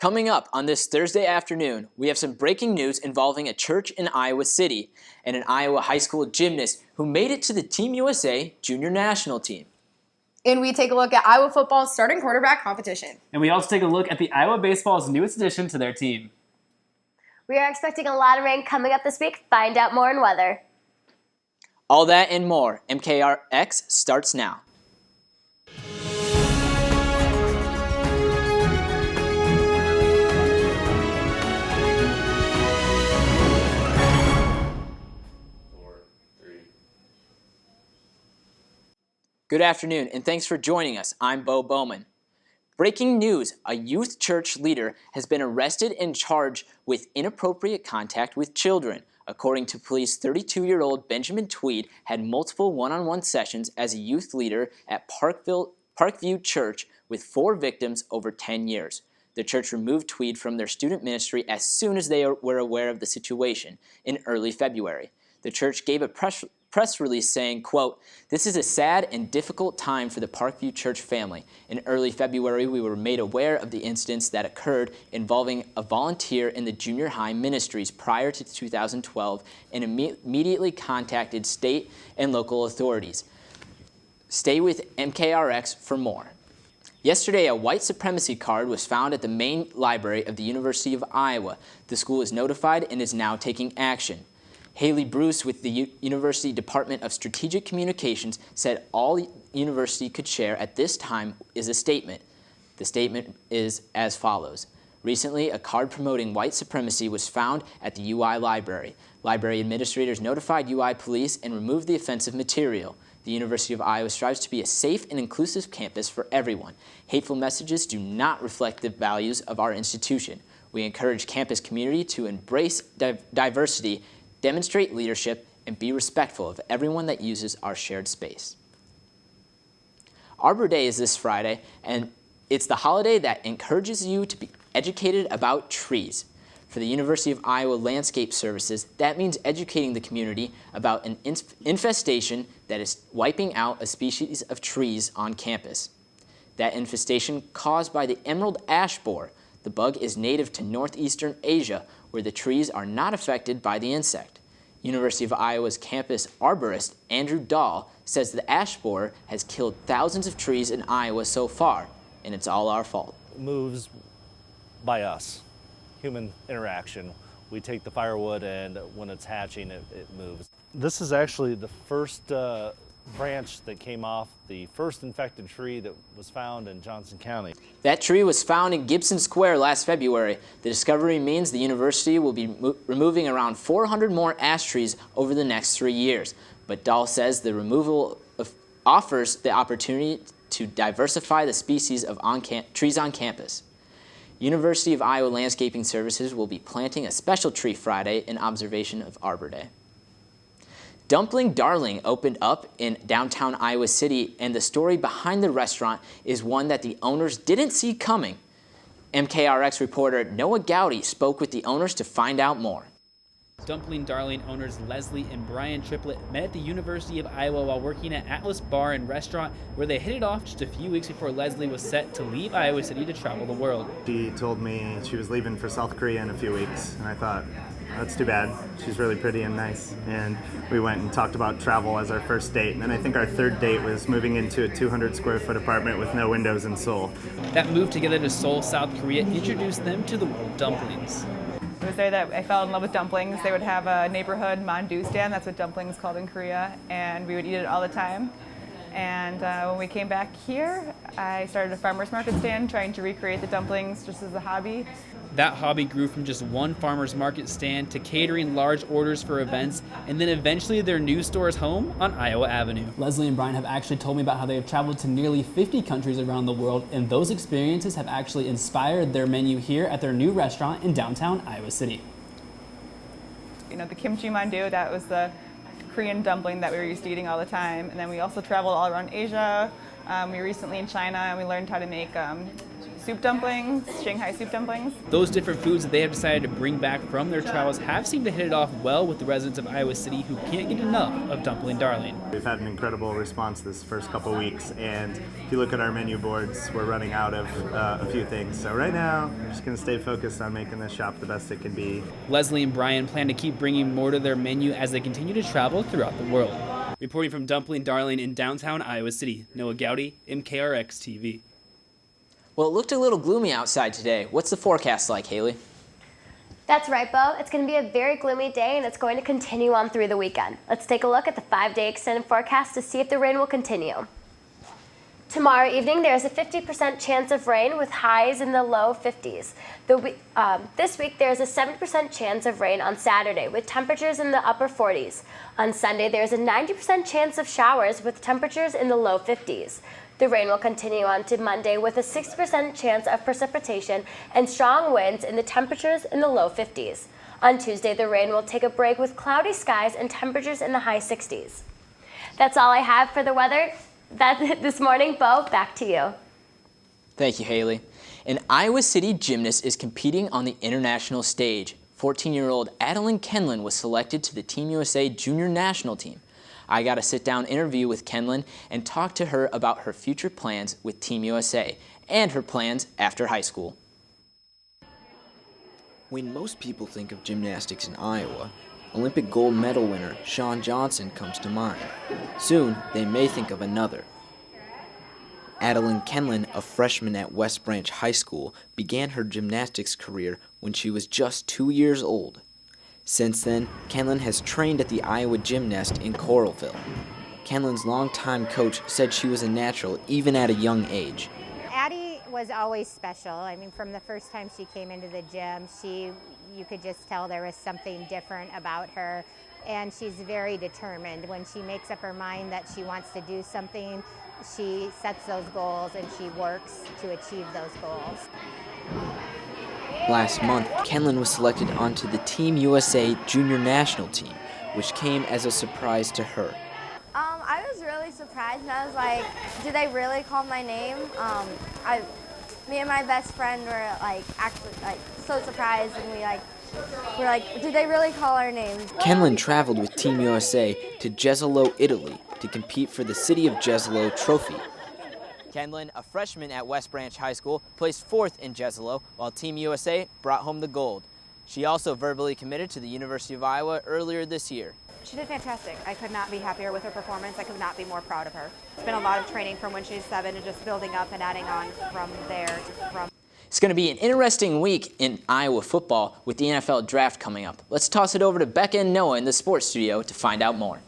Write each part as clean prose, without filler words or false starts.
Coming up on this Thursday afternoon, we have some breaking news involving a church in Iowa City and an Iowa high school gymnast who made it to the Team USA Junior National Team. And we take a look at Iowa football's starting quarterback competition. And we also take a look at the Iowa baseball's newest addition to their team. We are expecting a lot of rain coming up this week. Find out more in weather. All that and more. MKRX starts now. Good afternoon, and thanks for joining us. I'm Bo Bowman. Breaking news, a youth church leader has been arrested and charged with inappropriate contact with children. According to police, 32-year-old Benjamin Tweed had multiple one-on-one sessions as a youth leader at Parkview Church with 4 victims over 10 years. The church removed Tweed from their student ministry as soon as they were aware of the situation in early February. The church gave a press release saying, quote, "This is a sad and difficult time for the Parkview Church family. In early February, we were made aware of the incidents that occurred involving a volunteer in the junior high ministries prior to 2012 and immediately contacted state and local authorities. Stay with MKRX for more." Yesterday, a white supremacy card was found at the main library of the University of Iowa. The school is notified and is now taking action. Haley Bruce with the University Department of Strategic Communications said all the university could share at this time is a statement. The statement is as follows. Recently, a card promoting white supremacy was found at the UI library. Library administrators notified UI police and removed the offensive material. The University of Iowa strives to be a safe and inclusive campus for everyone. Hateful messages do not reflect the values of our institution. We encourage campus community to embrace diversity, demonstrate leadership, and be respectful of everyone that uses our shared space. Arbor Day is this Friday, and it's the holiday that encourages you to be educated about trees. For the University of Iowa Landscape Services, that means educating the community about an infestation that is wiping out a species of trees on campus. That infestation caused by the emerald ash borer. The bug is native to northeastern Asia, where the trees are not affected by the insect. University of Iowa's campus arborist, Andrew Dahl, says the ash borer has killed thousands of trees in Iowa so far, and it's all our fault. It moves by us, human interaction. We take the firewood, and when it's hatching, it moves. This is actually the first branch that came off the first infected tree that was found in Johnson County. That tree was found in Gibson Square last February. The discovery means the university will be removing around 400 more ash trees over the next 3 years. But Dahl says the removal offers the opportunity to diversify the species of trees on campus. University of Iowa Landscaping Services will be planting a special tree Friday in observation of Arbor Day. Dumpling Darling opened up in downtown Iowa City, and the story behind the restaurant is one that the owners didn't see coming. MKRX reporter Noah Gowdy spoke with the owners to find out more. Dumpling Darling owners Leslie and Brian Triplett met at the University of Iowa while working at Atlas Bar and Restaurant, where they hit it off just a few weeks before Leslie was set to leave Iowa City to travel the world. She told me she was leaving for South Korea in a few weeks, and I thought, that's too bad. She's really pretty and nice. And we went and talked about travel as our first date. And then I think our third date was moving into a 200 square foot apartment with no windows in Seoul. That move together to Seoul, South Korea introduced them to the world of dumplings. It was there that I fell in love with dumplings. They would have a neighborhood mandu stand, that's what dumplings called in Korea, and we would eat it all the time. And when we came back here, I started a farmer's market stand trying to recreate the dumplings just as a hobby. That hobby grew from just one farmer's market stand to catering large orders for events, and then eventually their new store's home on Iowa Avenue. Leslie and Brian have actually told me about how they have traveled to nearly 50 countries around the world, and those experiences have actually inspired their menu here at their new restaurant in downtown Iowa City. You know, the kimchi mandu, that was the Korean dumpling that we were used to eating all the time. And then we also traveled all around Asia. We were recently in China, and we learned how to make soup dumplings, Shanghai soup dumplings. Those different foods that they have decided to bring back from their travels have seemed to hit it off well with the residents of Iowa City who can't get enough of Dumpling Darling. We've had an incredible response this first couple weeks, and if you look at our menu boards, we're running out of a few things. So right now, we're just going to stay focused on making this shop the best it can be. Leslie and Brian plan to keep bringing more to their menu as they continue to travel throughout the world. Reporting from Dumpling Darling in downtown Iowa City, Noah Gowdy, MKRX TV. Well, it looked a little gloomy outside today. What's the forecast like, Haley? That's right, Bo. It's going to be a very gloomy day, and it's going to continue on through the weekend. Let's take a look at the 5-day extended forecast to see if the rain will continue. Tomorrow evening, there's a 50% chance of rain with highs in the low 50s. This week, there's a 70% chance of rain on Saturday with temperatures in the upper 40s. On Sunday, there's a 90% chance of showers with temperatures in the low 50s. The rain will continue on to Monday with a 60% chance of precipitation and strong winds and the temperatures in the low 50s. On Tuesday, the rain will take a break with cloudy skies and temperatures in the high 60s. That's all I have for the weather. That's it this morning. Bo, back to you. Thank you, Haley. An Iowa City gymnast is competing on the international stage. 14-year-old Adeline Kenlin was selected to the Team USA Junior National Team. I got a sit-down interview with Kenlin and talked to her about her future plans with Team USA and her plans after high school. When most people think of gymnastics in Iowa, Olympic gold medal winner Shawn Johnson comes to mind. Soon, they may think of another. Adeline Kenlin, a freshman at West Branch High School, began her gymnastics career when she was just 2 years old. Since then, Kenlin has trained at the Iowa Gym Nest in Coralville. Kenlin's longtime coach said she was a natural even at a young age. Addie was always special. I mean, from the first time she came into the gym, you could just tell there was something different about her, and she's very determined. When she makes up her mind that she wants to do something, she sets those goals and she works to achieve those goals. Last month, Kenlin was selected onto the Team USA Junior National Team, which came as a surprise to her. I was really surprised, and I was like, did they really call my name? Me and my best friend were actually so surprised, and we're like, did they really call our names? Kenlin traveled with Team USA to Jesolo, Italy, to compete for the City of Jesolo trophy. Kenlin, a freshman at West Branch High School, placed 4th in Jesolo, while Team USA brought home the gold. She also verbally committed to the University of Iowa earlier this year. She did fantastic. I could not be happier with her performance. I could not be more proud of her. It's been a lot of training from when she's 7 and just building up and adding on from there. It's going to be an interesting week in Iowa football with the NFL draft coming up. Let's toss it over to Becca and Noah in the sports studio to find out more.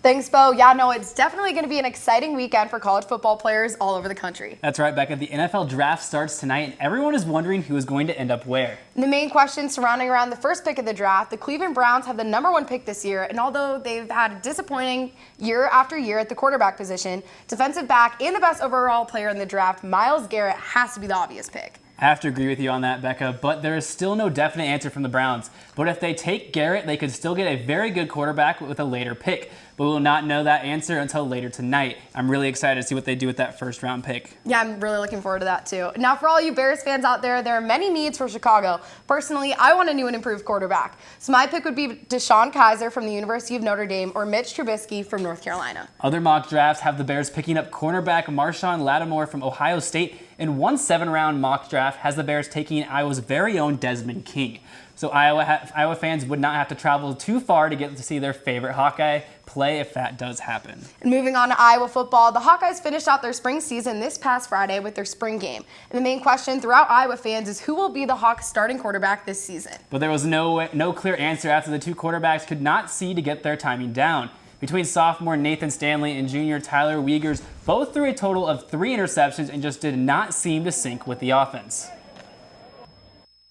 Thanks, Bo. Yeah, no, it's definitely going to be an exciting weekend for college football players all over the country. That's right, Becca. The NFL draft starts tonight, and everyone is wondering who is going to end up where. And the main question surrounding around the first pick of the draft, the Cleveland Browns have the #1 pick this year, and although they've had a disappointing year after year at the quarterback position, defensive back and the best overall player in the draft, Myles Garrett, has to be the obvious pick. I have to agree with you on that, Becca, but there is still no definite answer from the Browns. But if they take Garrett, they could still get a very good quarterback with a later pick. But we will not know that answer until later tonight. I'm really excited to see what they do with that first-round pick. Yeah, I'm really looking forward to that, too. Now, for all you Bears fans out there, there are many needs for Chicago. Personally, I want a new and improved quarterback. So my pick would be Deshaun Kaiser from the University of Notre Dame or Mitch Trubisky from North Carolina. Other mock drafts have the Bears picking up cornerback Marshawn Lattimore from Ohio State, and one 7-round mock draft has the Bears taking Iowa's very own Desmond King. So Iowa fans would not have to travel too far to get to see their favorite Hawkeye play if that does happen. And moving on to Iowa football, the Hawkeyes finished out their spring season this past Friday with their spring game. And the main question throughout Iowa fans is who will be the Hawks starting quarterback this season? But there was no clear answer after the two quarterbacks could not see to get their timing down. Between sophomore Nathan Stanley and junior Tyler Wiegers, both threw a total of 3 interceptions and just did not seem to sync with the offense.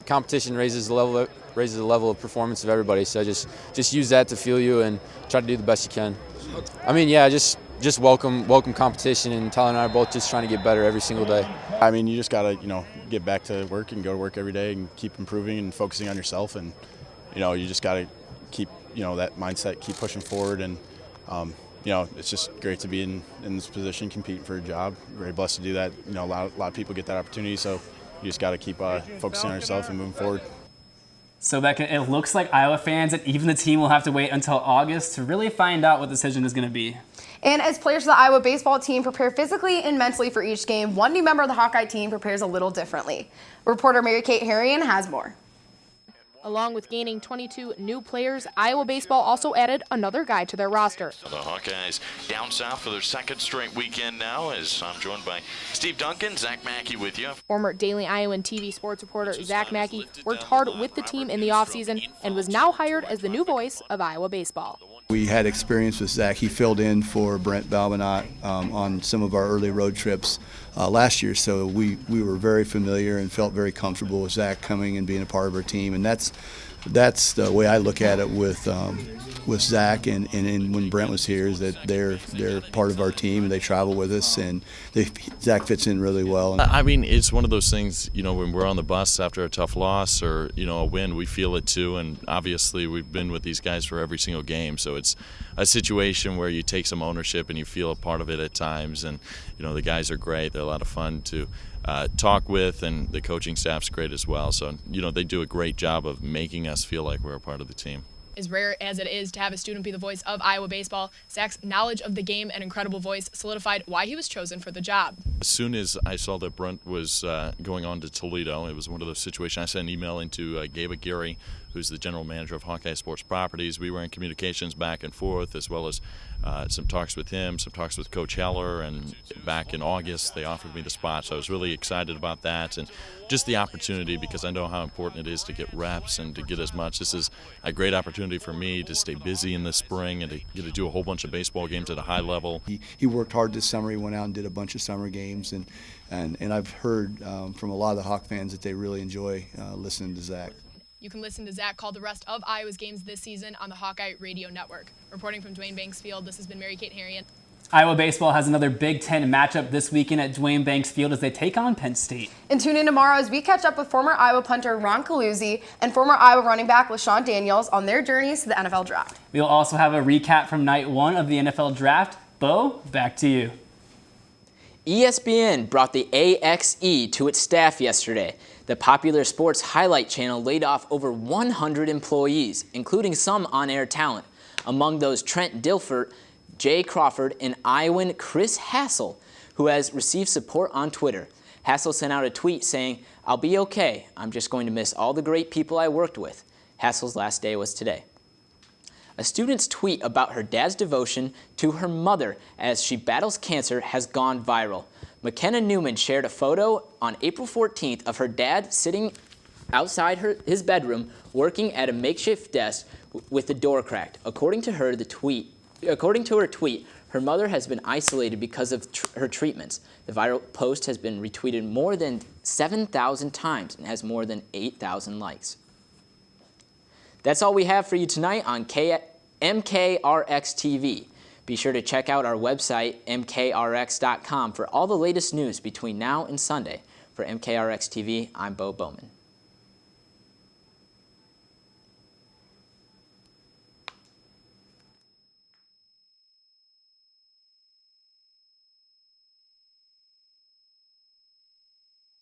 Competition raises the level of performance of everybody, so just use that to fuel you and try to do the best you can. I mean, yeah, just welcome competition, and Tyler and I are both just trying to get better every single day. I mean, you just gotta get back to work and go to work every day and keep improving and focusing on yourself, and you just gotta keep that mindset, keep pushing forward, and it's just great to be in this position, competing for a job. Very blessed to do that. A lot of people get that opportunity, so you just got to keep focusing on yourself and moving forward. So, Becca, it looks like Iowa fans and even the team will have to wait until August to really find out what the decision is going to be. And as players of the Iowa baseball team prepare physically and mentally for each game, one new member of the Hawkeye team prepares a little differently. Reporter Mary-Kate Harrian has more. Along with gaining 22 new players, Iowa baseball also added another guy to their roster. The Hawkeyes down south for their second straight weekend now, as I'm joined by Steve Duncan, Zach Mackey with you. Former Daily Iowan TV sports reporter Zach Mackey worked hard with the team in the offseason and was now hired as the new voice of Iowa baseball. We had experience with Zach. He filled in for Brent Balmanot on some of our early road trips last year, so we were very familiar and felt very comfortable with Zach coming and being a part of our team. And that's the way I look at it with Zach and when Brent was here, is that they're part of our team and they travel with us, and Zach fits in really well. I mean, it's one of those things, when we're on the bus after a tough loss or, a win, we feel it too. And obviously we've been with these guys for every single game. So it's a situation where you take some ownership and you feel a part of it at times. And, the guys are great. They're a lot of fun to talk with, and the coaching staff's great as well. So, they do a great job of making us feel like we're a part of the team. As rare as it is to have a student be the voice of Iowa baseball, Zach's knowledge of the game and incredible voice solidified why he was chosen for the job. As soon as I saw that Brent was going on to Toledo, it was one of those situations. I sent an email into Gabe Aguirre, who's the general manager of Hawkeye Sports Properties. We were in communications back and forth, as well as some talks with him, some talks with Coach Heller, and back in August they offered me the spot. So I was really excited about that, and just the opportunity, because I know how important it is to get reps and to get as much. This is a great opportunity for me to stay busy in the spring and to get to do a whole bunch of baseball games at a high level. He worked hard this summer. He went out and did a bunch of summer games, and I've heard from a lot of the Hawk fans that they really enjoy listening to Zach. You can listen to Zach call the rest of Iowa's games this season on the Hawkeye Radio Network. Reporting from Dwayne Banks Field, this has been Mary-Kate Harrian. Iowa baseball has another Big Ten matchup this weekend at Dwayne Banks Field as they take on Penn State. And tune in tomorrow as we catch up with former Iowa punter Ron Caluzzi and former Iowa running back LaShawn Daniels on their journeys to the NFL Draft. We'll also have a recap from night one of the NFL Draft. Bo, back to you. ESPN brought the AXE to its staff yesterday. The popular sports highlight channel laid off over 100 employees, including some on-air talent. Among those, Trent Dilfert, Jay Crawford, and Iowan Chris Hassel, who has received support on Twitter. Hassel sent out a tweet saying, "I'll be okay. I'm just going to miss all the great people I worked with." Hassel's last day was today. A student's tweet about her dad's devotion to her mother as she battles cancer has gone viral. McKenna Newman shared a photo on April 14th of her dad sitting outside his bedroom working at a makeshift desk with the door cracked. According to her tweet, her mother has been isolated because of her treatments. The viral post has been retweeted more than 7,000 times and has more than 8,000 likes. That's all we have for you tonight on MKRX TV. Be sure to check out our website, mkrx.com, for all the latest news between now and Sunday. For MKRX TV, I'm Bo Bowman.